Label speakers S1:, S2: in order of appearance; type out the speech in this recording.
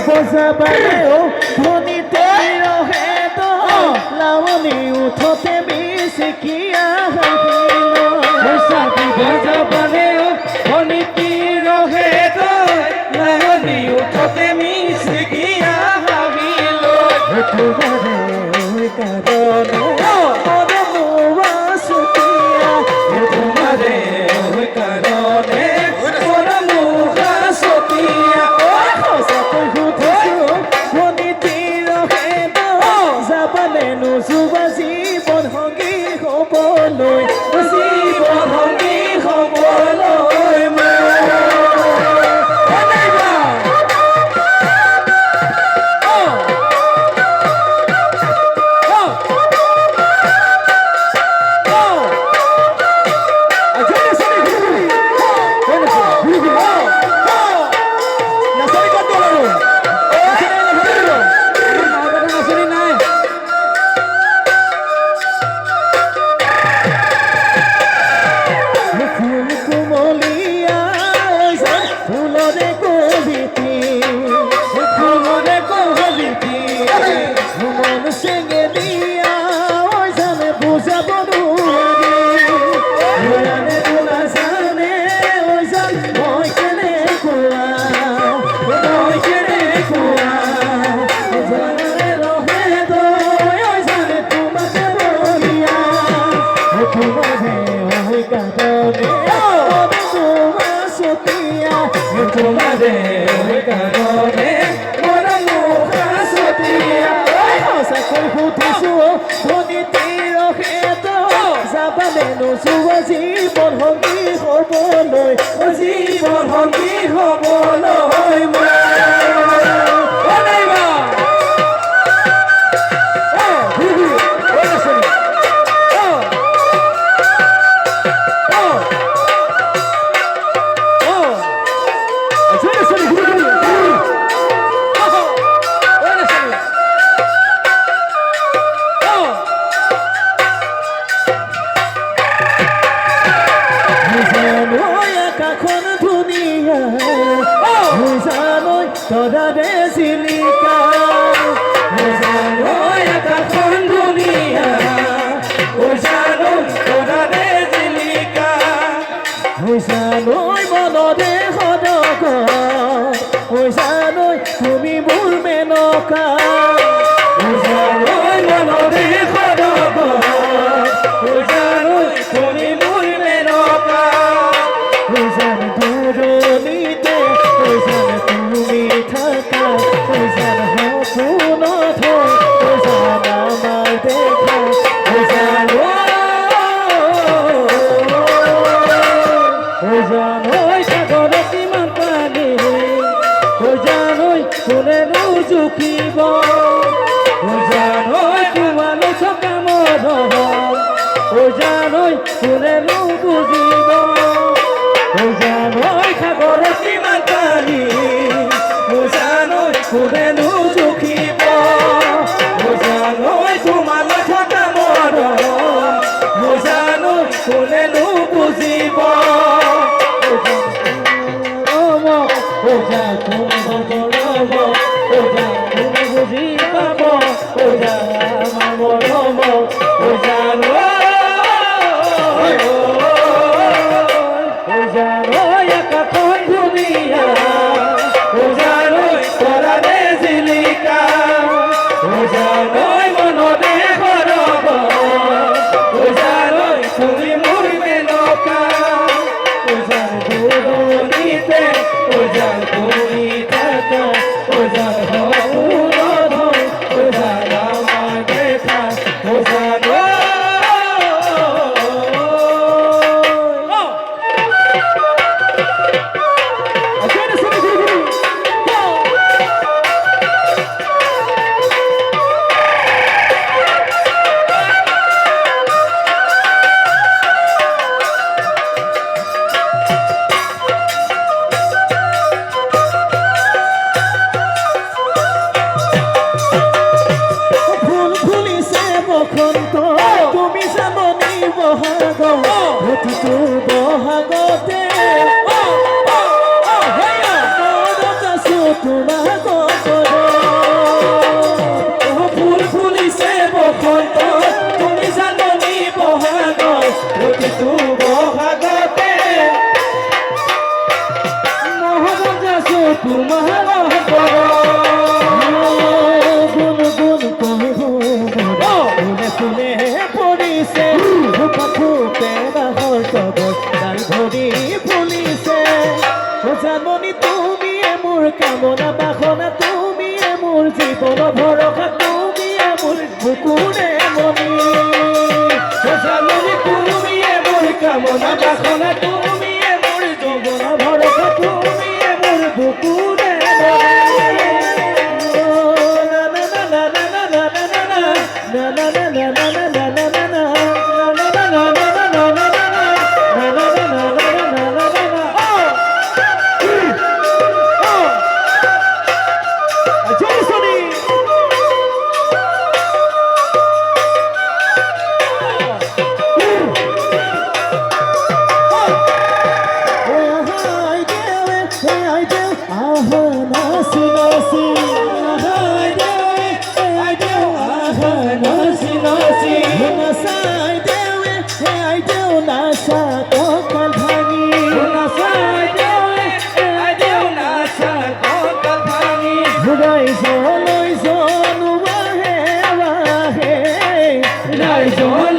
S1: বজাবালেও ধ্বনিতে ৰহে তো লাৱনী উঠতে মিচিকিয়া হাঁহিল
S2: বৈশাখী বজাবালেও ধ্বনিতে ৰহে তো লাৱনী উঠতে মিচিকিয়া হাঁহিল
S1: তোমাৰে কাৰণে মৰমোৱা চুতীয়া
S2: তোমাৰে কাৰণে মৰমোহা চতিয়া
S1: সঁচাকৈ সুধিছো ধ্বনিতে ৰহে তো যাবানে নোযোৱা জীৱন সংগী হ'বলৈ
S2: জীৱন সংগী হ'বলৈ তোমাৰে কাৰণে মৰমোহা চতিয়া
S1: সঁচাকৈ সুধিছো ধ্বনিতে ৰহে তো যাবানে নোযোৱা জীৱন সংগী হ'বলৈ
S2: জীৱন সংগী হ'বলৈ
S1: তৰাৰে চিলিকা
S2: আকাশখন ধুনীয়া তৰাৰে জিলিকা
S1: হৈছালৈ মনৰে সদক হৈছালৈ তুমি মোৰ মেনকা
S2: মনৰে সদক তুমি মোৰ মেনকা
S1: হৈছান দূৰণিতে হৈছান তুমি থাকা হৈছান সপোনত হৈছান আমাৰ দেখা হৈছান
S2: সাগৰত কিমান পানী কোনেনো জুখিব তোমালৈ থকা মৰম কোনেনো বুজিব সাগৰত কিমান পানী কোনেনো জুখিব তোমালৈ থকা মৰম কোনেনো বুজিব বুজি পাব আমাৰ মৰম আকাশখন ধুনীয়া তৰাৰে জিলিকা মনতে সৰব তুমি মোৰ মেনকা দূৰণিতে তুমি থাকা আমাৰ দেখা
S1: প্ৰতিটো বহাগতে মনত আছো তোমাৰ
S2: তোমার
S1: গুন গুন কইব ফুলে ফুলে পড়িছে ফুপে বাহর কবর তাই ভৰি ফুলিছে ও জাননী তুমিয়ে মোৰ কামনা বাসনা তুমিয়ে মোৰ জীৱন ভৰসা তুমিয়ে মোৰ বুকুৰে মনি
S2: জাননী তুমিয়ে মোৰ কামনা বাসনা তুমিয়ে মোৰ
S1: জীৱন ভৰসা
S2: তুমিয়ে মোৰ বুকুৰে
S1: Rai